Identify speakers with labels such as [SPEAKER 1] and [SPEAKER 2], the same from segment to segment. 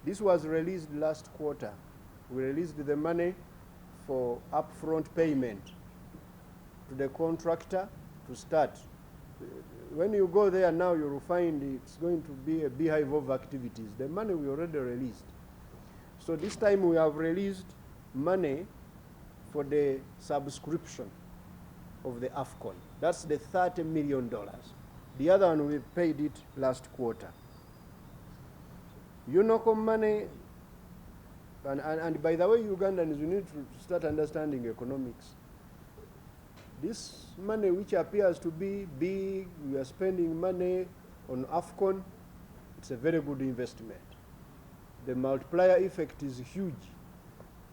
[SPEAKER 1] This was released last quarter. We released the money for upfront payment to the contractor to start. When you go there now, you will find it's going to be a beehive of activities. The money we already released. So this time we have released money for the subscription of the AFCON. That's the $30 million. The other one, we paid it last quarter. UNOCOM money, and by the way, Ugandans, you need to start understanding economics. This money, which appears to be big, we are spending money on AFCON, it's a very good investment. The multiplier effect is huge.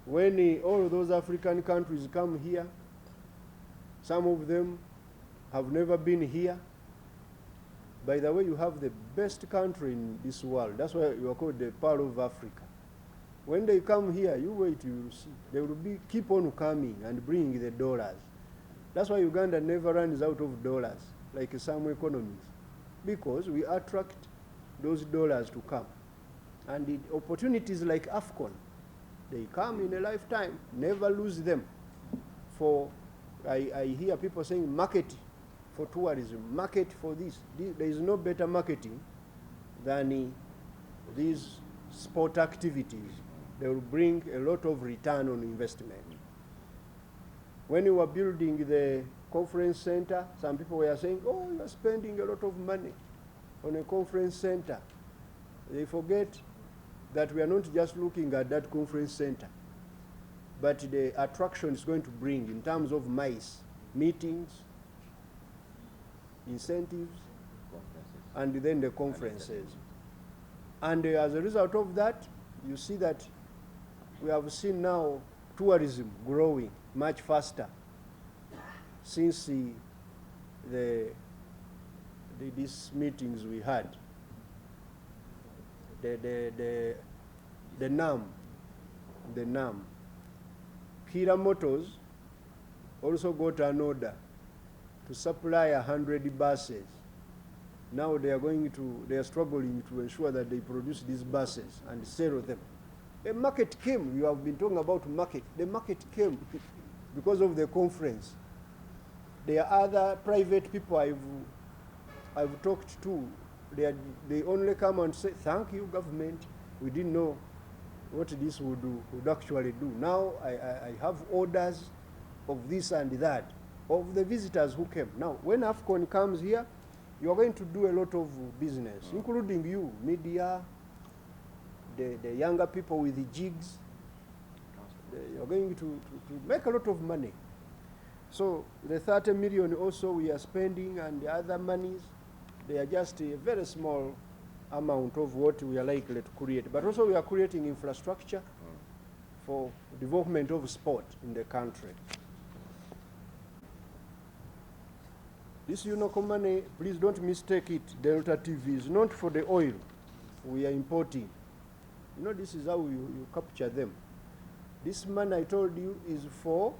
[SPEAKER 1] When all those African countries come here, some of them have never been here. By the way, you have the best country in this world. That's why you are called the Pearl of Africa. When they come here, you wait, you will see. They will keep on coming and bringing the dollars. That's why Uganda never runs out of dollars, like some economies, because we attract those dollars to come. And the opportunities like AFCON, they come in a lifetime, never lose them. I hear people saying market for tourism, market for this. There is no better marketing than these sport activities. They will bring a lot of return on investment. When you were building the conference center, some people were saying, oh, you're spending a lot of money on a conference center. They forget that we are not just looking at that conference center, but the attraction is going to bring in terms of MICE, meetings, incentives, and then the conferences. And as a result of that, you see that we have seen now tourism growing much faster since these meetings we had. The NAM. Kira Motors also got an order to supply 100 buses. Now they are struggling to ensure that they produce these buses and sell them. A market came. You have been talking about market. The market came because of the conference. There are other private people I've talked to. They only come and say, thank you, government. We didn't know what this would actually do. Now I have orders of this and that, of the visitors who came. Now, when AFCON comes here, you are going to do a lot of business, including you, media, the younger people with the jigs. You are going to make a lot of money. So the 30 million also we are spending, and the other monies, they are just a very small amount of what we are likely to create. But also we are creating infrastructure for development of sport in the country. This UNOCOM money, please don't mistake it, Delta TV, is not for the oil we are importing. You know, this is how you capture them. This money, I told you, is for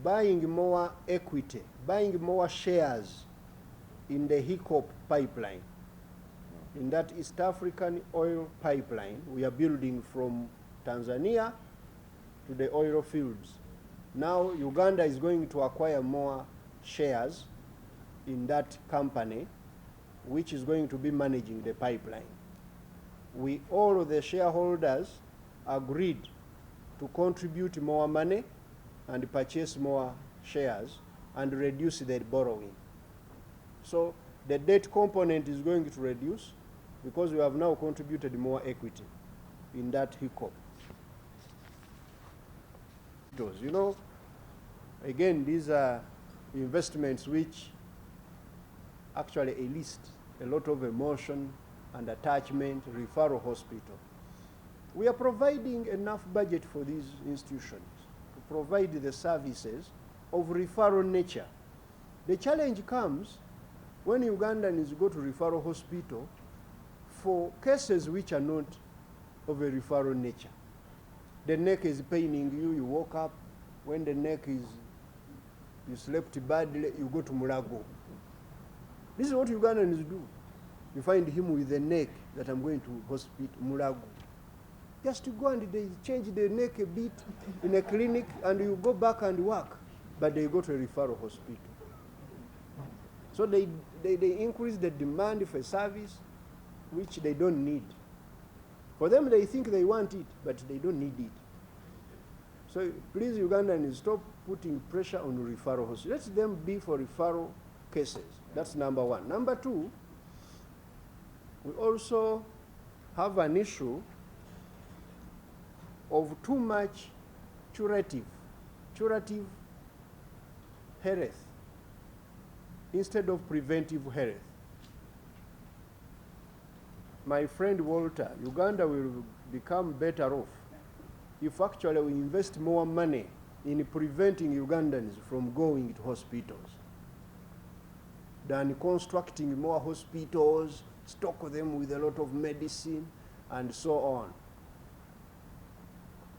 [SPEAKER 1] buying more equity, buying more shares in the Ggoobi pipeline. In that East African oil pipeline we are building from Tanzania to the oil fields. Now Uganda is going to acquire more shares in that company, which is going to be managing the pipeline. All of the shareholders agreed to contribute more money and purchase more shares and reduce their borrowing. So the debt component is going to reduce because we have now contributed more equity in that Ggoobi. You know, again, these are investments which actually elicit a lot of emotion and attachment. Referral hospital. We are providing enough budget for these institutions to provide the services of referral nature. The challenge comes when Ugandans go to referral hospital for cases which are not of a referral nature. The neck is paining you, you woke up. When the neck is, you slept badly, you go to Mulago. This is what Ugandans do. You find him with the neck that I'm going to hospital, Mulago. Just to go and they change the neck a bit in a clinic and you go back and work. But they go to a referral hospital. So they increase the demand for service which they don't need. For them, they think they want it, but they don't need it. So please, Ugandans, stop putting pressure on referral hospitals. Let them be for referral cases. That's number one. Number two, we also have an issue of too much curative health instead of preventive health. My friend Walter, Uganda will become better off if actually we invest more money in preventing Ugandans from going to hospitals than constructing more hospitals, stock them with a lot of medicine, and so on.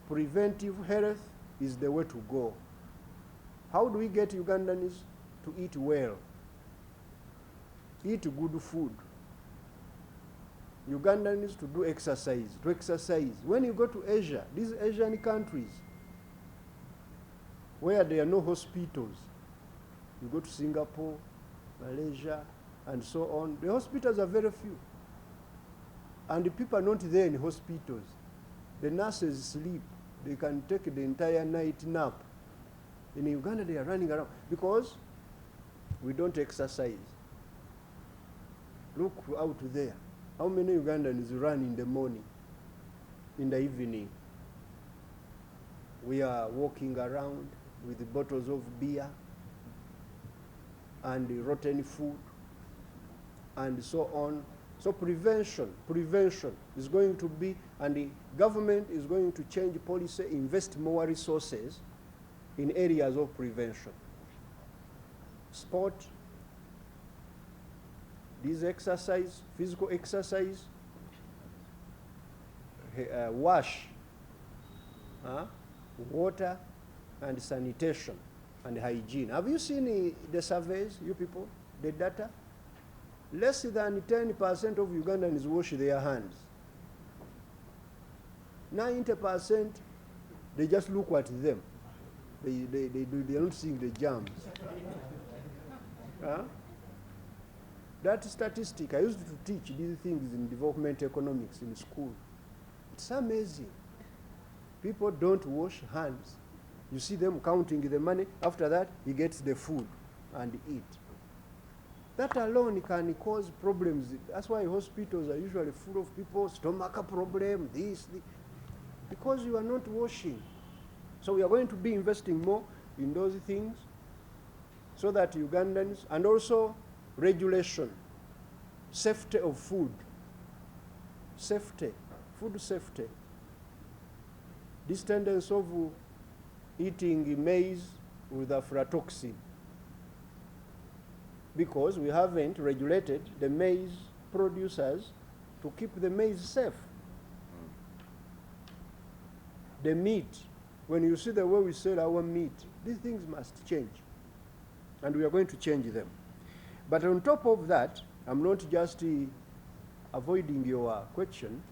[SPEAKER 1] Preventive health is the way to go. How do we get Ugandans to eat well? Eat good food. Ugandans to do exercise, When you go to Asia, these Asian countries, where there are no hospitals, you go to Singapore, Malaysia, and so on, the hospitals are very few. And the people are not there in hospitals. The nurses sleep. They can take the entire night nap. In Uganda, they are running around because we don't exercise. Look out there. How many Ugandans run in the morning, in the evening? We are walking around with the bottles of beer and the rotten food and so on. So prevention is going to be, and the government is going to change policy, invest more resources in areas of prevention. Sport, this exercise, physical exercise, wash, water, and sanitation and hygiene. Have you seen the surveys, you people, the data? Less than 10% of Ugandans wash their hands. 90%, they just look at them. They don't see the germs. That statistic, I used to teach these things in development economics in school. It's amazing. People don't wash hands. You see them counting the money. After that, he gets the food and eat. That alone can cause problems. That's why hospitals are usually full of people, stomach problem, this, because you are not washing. So we are going to be investing more in those things so that Ugandans, and also regulation, safety of food, food safety. This tendency of eating maize with aflatoxin, because we haven't regulated the maize producers to keep the maize safe. The meat, when you see the way we sell our meat, these things must change. And we are going to change them. But on top of that, I'm not just avoiding your question.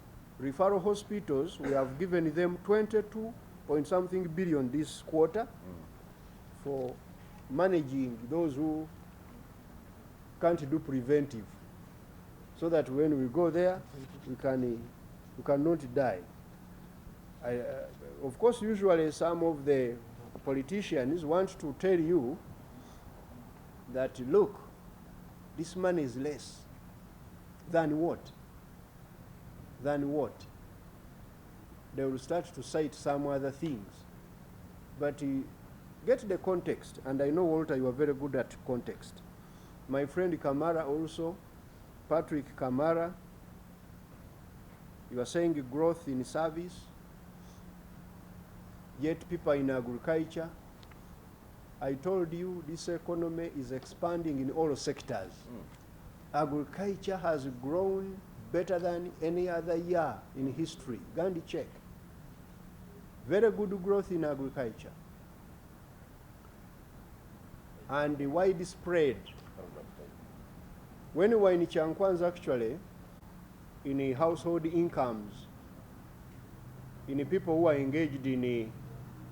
[SPEAKER 1] Referral hospitals, we have given them 22 point something billion this quarter for managing those who can't do preventive, so that when we go there, we cannot die. Of course, usually some of the politicians want to tell you that, look, this money is less. Than what? Than what? They will start to cite some other things. But get the context, and I know, Walter, you are very good at context. My friend Kamara also, Patrick Kamara, you are saying growth in service, yet people in agriculture. I told you this economy is expanding in all sectors. Agriculture has grown better than any other year in history. Gandhi check. Very good growth in agriculture. And widespread. When we were in Chankwanza, actually, in household incomes, in people who are engaged in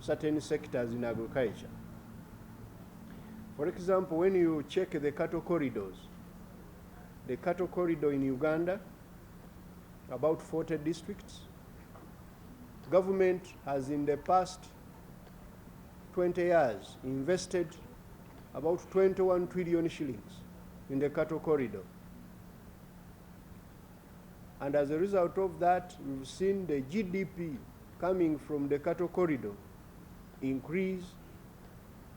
[SPEAKER 1] certain sectors in agriculture. For example, when you check the cattle corridors, the cattle corridor in Uganda, about 40 districts, government has in the past 20 years invested about 21 trillion shillings in the cattle corridor. And as a result of that, we've seen the GDP coming from the cattle corridor increase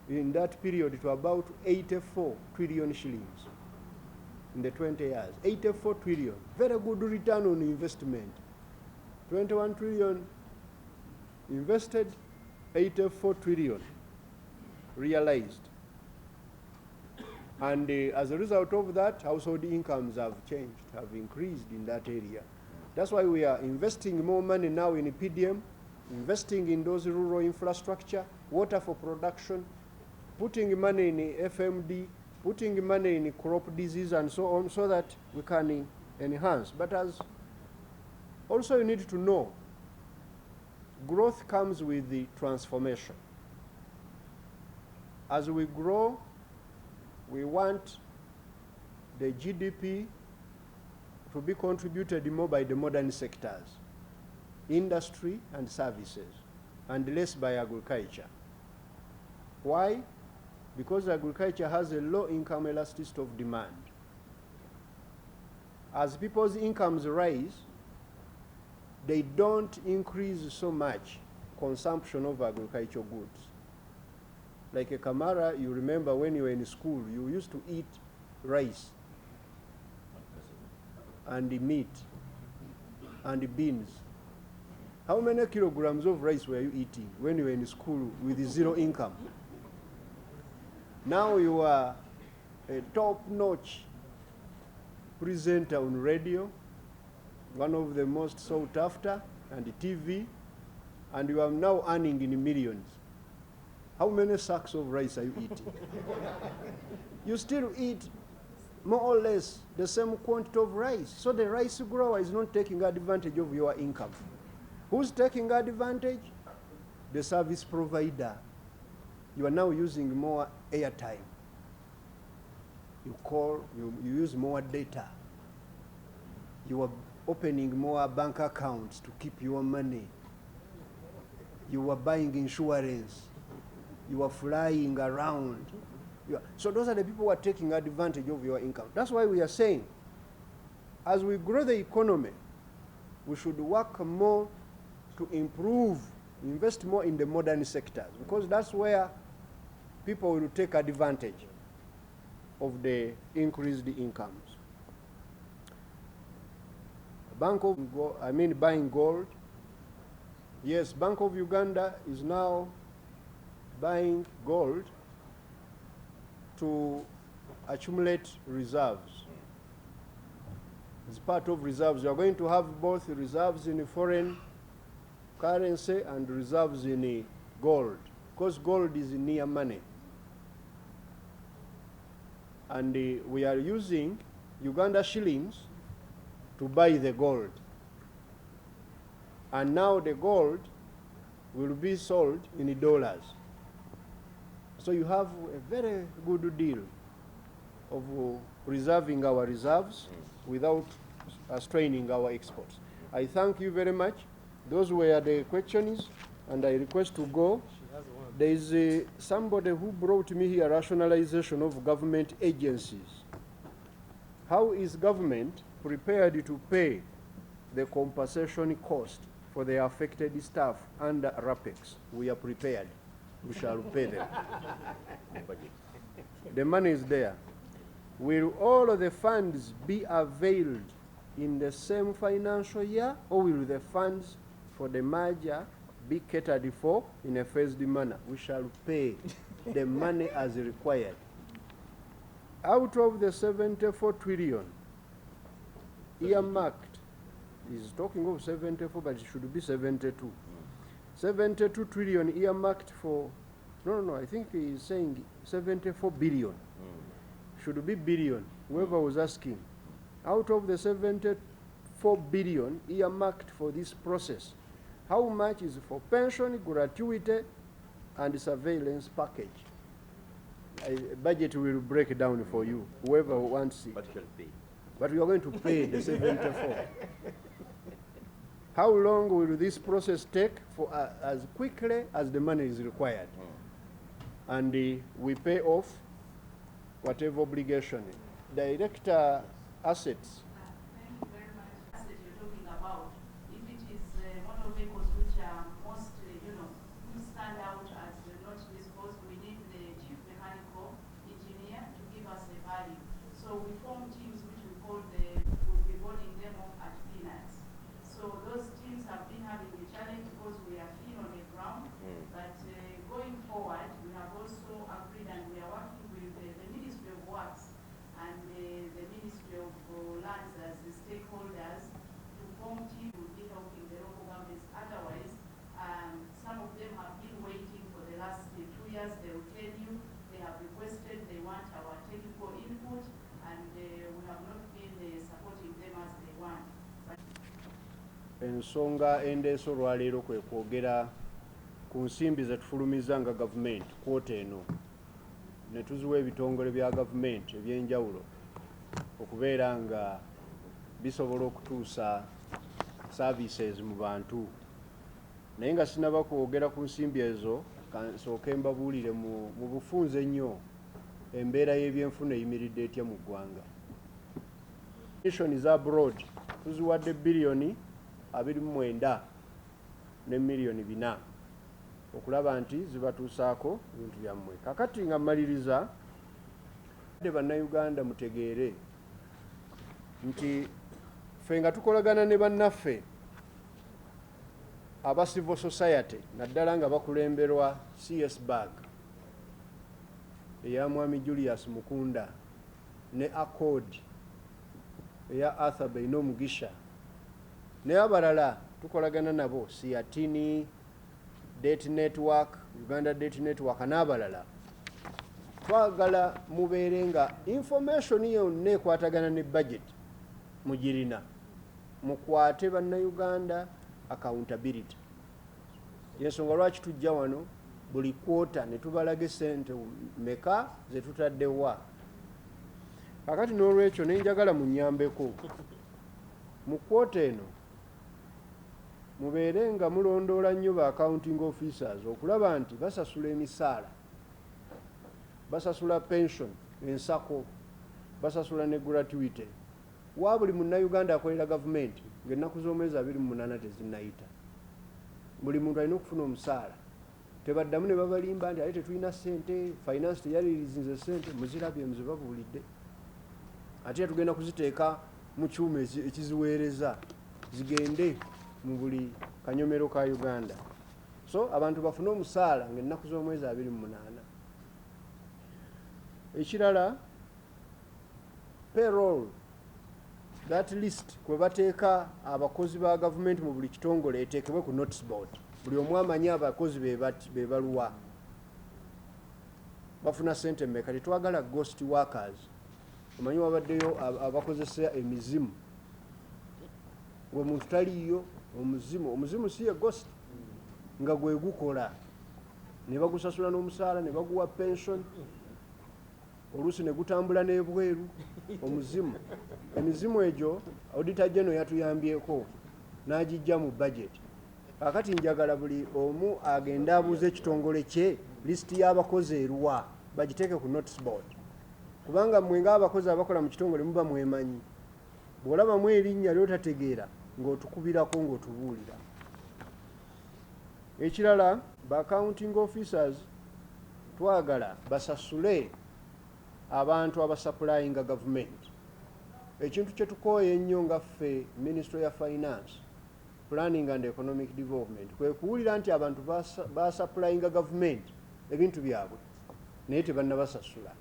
[SPEAKER 1] in that period to about 84 trillion shillings in the 20 years. 84 trillion, very good return on investment. 21 trillion invested, 84 trillion realized. And as a result of that, household incomes have changed, have increased in that area. That's why we are investing more money now in PDM, investing in those rural infrastructure, water for production, putting money in FMD, putting money in crop disease and so on, so that we can enhance. But as also you need to know, growth comes with the transformation. As we grow, we want the GDP to be contributed more by the modern sectors, industry and services, and less by agriculture. Why? Because agriculture has a low income elasticity of demand. As people's incomes rise, they don't increase so much consumption of agricultural goods. Like a Kamara, you remember when you were in school, you used to eat rice and the meat and the beans. How many kilograms of rice were you eating when you were in school with zero income? Now you are a top-notch presenter on radio, one of the most sought after, and the TV, and you are now earning in millions. How many sacks of rice are you eating? You still eat more or less the same quantity of rice. So the rice grower is not taking advantage of your income. Who's taking advantage? The service provider. You are now using more airtime. You call, you use more data. You are opening more bank accounts to keep your money. You are buying insurance. You are flying around. So those are the people who are taking advantage of your income. That's why we are saying, as we grow the economy, we should work more to improve, invest more in the modern sectors, because that's where people will take advantage of the increased incomes. Buying gold. Yes, Bank of Uganda is now buying gold to accumulate reserves. As part of reserves, you are going to have both reserves in foreign currency and reserves in gold, because gold is near money. And we are using Uganda shillings to buy the gold. And now the gold will be sold in dollars. So you have a very good deal of preserving our reserves without straining our exports. I thank you very much. Those were the questions, and I request to go. There is somebody who brought me here rationalization of government agencies. How is government prepared to pay the compensation cost for the affected staff under RAPEX? We are prepared. We shall pay them. The money is there. Will all of the funds be availed in the same financial year, or will the funds for the merger be catered for in a phased manner? We shall pay the money as required. Out of the 74 trillion earmarked, he's talking of 74, but it should be 72. 72 trillion earmarked for, no, I think he's saying 74 billion. Should be billion, whoever was asking. Out of the 74 billion earmarked for this process, how much is for pension, gratuity, and surveillance package. Budget will break down for you, whoever wants it.
[SPEAKER 2] But shall pay.
[SPEAKER 1] But we are going to pay the 74. How long will this process take? For as quickly as the money is required. And we pay off whatever obligation. Director assets.
[SPEAKER 3] Thank you very much. Asset you're talking about, if it is motor vehicles which are mostly, who stand out as not disposed, we need the chief mechanical engineer to give us a value. So we form teams which we call we'll be voting them off at peanuts. So those teams have been having a challenge because we are thin on the ground. But going forward, we have also agreed and we are working with the Ministry of Works and the Ministry of Lands as the stakeholders to form teams who will be helping the local governments. Otherwise, some of them have been waiting for the last 2 years. They will tell you they have requested, they want our technical input, and we have not been supporting them as they want.
[SPEAKER 1] Ensonga endeeso olwaleero kwe kwogera ku nsimbi ze tufulumiza nga gavumenti kwota eno ne tuziwa ebitongole bya gavumenti eby'enjawulo okubeera nga bisobola okutuusa services mu bantu. Naye nga sinaba kwogera ku nsimbi ezo, nsooke mbabuulire mu bufunze ennyo embeera y'ebyenfuna eyimiridde etya mu ggwanga. Mission is abroad tuziwadde biliyoni 29 ne miliyoni 4 okulaba nti zibatuusaako ebintu byammwe. Kakati nga mmaliriza, bannayuganda mutegeere nti ffe nga tukolagana ne bannaffe aba civil society naddala nga bakulemberwa CS Bag eya Mwami Julius Mukunda ne Accord eya Arthur Beino Mugisha ne abalala tukolagana nabo Siatini, Date Network, Uganda Date Network n'abalala. Twagala mubeere nga information yonna ekwatagana ne budget mugirina, mukwate bannayuganda accountability. Yensonga lwaki tujja wano buli kwota ne tubalaga ssente meka ze tutaddewa. Kakati n'olwekyo ne njagala munnyambeko mu kwota eno mubeere nga mulondoola nnyo ba accounting officers okulaba nti basasula emisaala, basasula pension, ensako, basasula ne gratuity wa buli munnayuganda akolera gavumenti ng'ennaku z'omwezi 28 tezinnayita. Buli muntu alina okufuna omusaala. Tebaddamu ne babalimba nti ate tetulina ssente, finance teyalirizinze ssente, muzirabye muzibabuulidde. Ate tugenda kuziteeka mu kyuma ekiziweereza zigende mu buli kanyomero ka Uganda. So abantu bafune omusaala ng'ennaku z'omwezi 28. Ekirala, payroll, that list kwe bateeka abakozi ba gavumenti mu buli kitongole eteekebwe ku notice board. Buli omu amanyi abakozi be baluwa bafuna ssente mmeka. Tetwagala ghost workers. Omanyi wabaddeyo abakozesa emizimu ng'omuntu taliyo omuzimu si ye ghost nga gwe gukola ne bagusasula n'omusaala ne baguwa pension oluusi ne gutambula n'ebweru omuzimu. Emizimu egyo auditor general yatuyambyeko n'agijja mu budget. Kakati njagala buli omu agenda abuuza ekitongole kye lisiti y'abakozi eruwa bagiteeke ku notice board, kubanga mmwe ng'abakozi abakola mu kitongole muba mwemanyi. Bw'olabamu erinnya ly'otategeera ng'otukubirako ng'otubuulira. Ekirala, ba accounting officers twagala basasule abantu abasupplyinga gavumenti. Ekintu kye tukooye ennyo nga ffe Ministry ya Finance, Planning and Economic Development kwe kuwulira nti abantu basupplyinga gavumenti ebintu byabwe naye tebannabasasula.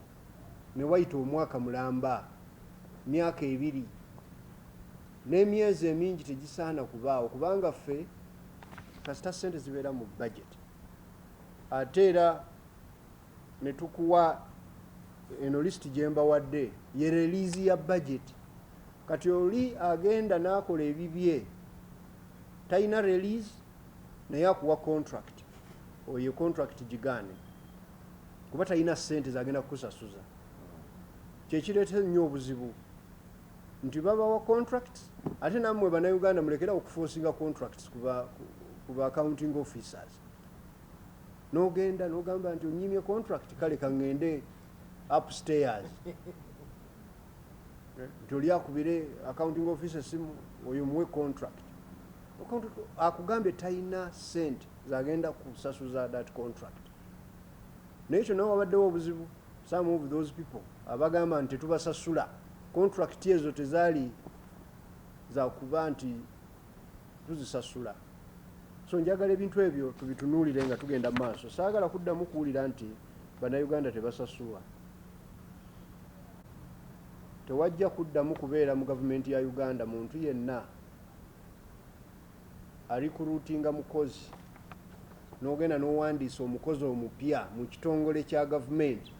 [SPEAKER 1] Ne wayita omwaka mulamba, myaka 2 n'emyezi emingi tegisaana kubaawo, kubanga ffe kasita ssente zibeera mu budget. Ate era ne tukuwa eno lisiti gye mbawadde ye release ya budget. Kati oli agenda n'akola ebibye talina release naye akuwa contract oyo contract gigaane kuba talina ssente zagenda kukusasuza. Kyekireeta nnyo obuzibu nti babawa contracts ate nammwe bannayuganda mulekera okuforcinga contracts ku ba accounting officers. N'ogenda n'ogamba nti onyimye contract kale kaŋŋende upstairs nti oli akubire accounting officer simu oyo muwe contract. Akugambye talina ssente zagenda kusasuza that contract. Naye ekyo nawe wabaddewo obuzibu. Some of those people abagamba nti tetubasasula contract ezo tezaali za kuba nti tuzisasula. So njagala ebintu ebyo tubitunuulire nga tugenda maaso. Saagala kuddamu kuwulira nti bannayuganda tebasasulwa. Tewajja kuddamu kubeera mu gavumenti ya Uganda muntu yenna alikuruutinga mukozi n'ogenda n'owandiisa omukozi omupya mu kitongole kya gavumenti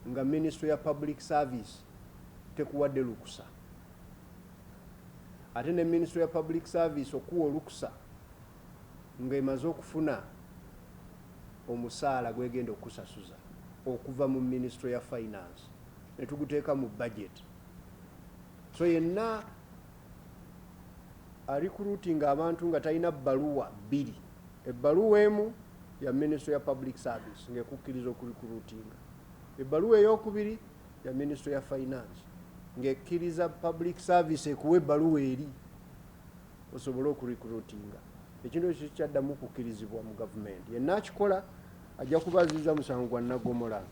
[SPEAKER 1] nga Ministry ya Public Service tekuwadde lukusa. Ate ne Ministry ya Public Service okuwa olukusa ng'emaze okufuna omusaala gwegenda okusasuza okuva mu Ministry ya Finance ne tuguteeka mu budget. So yenna alikuruutinga abantu nga talina bbaluwa bbiri. Ebbaluwa emu ya Ministry ya Public Service ng'ekukkiriza okurikuruutinga. Ebbaluwa ey'okubiri ya Ministry ya Finance ng'ekkiriza Public Service ekuwa ebbaluwa eri osobole okurikuruutinga. Ekintu ekyo kyaddamu kukkirizibwa mu gavumenti. Yenna akikola ajja kubaziza musango gwa nnagomola.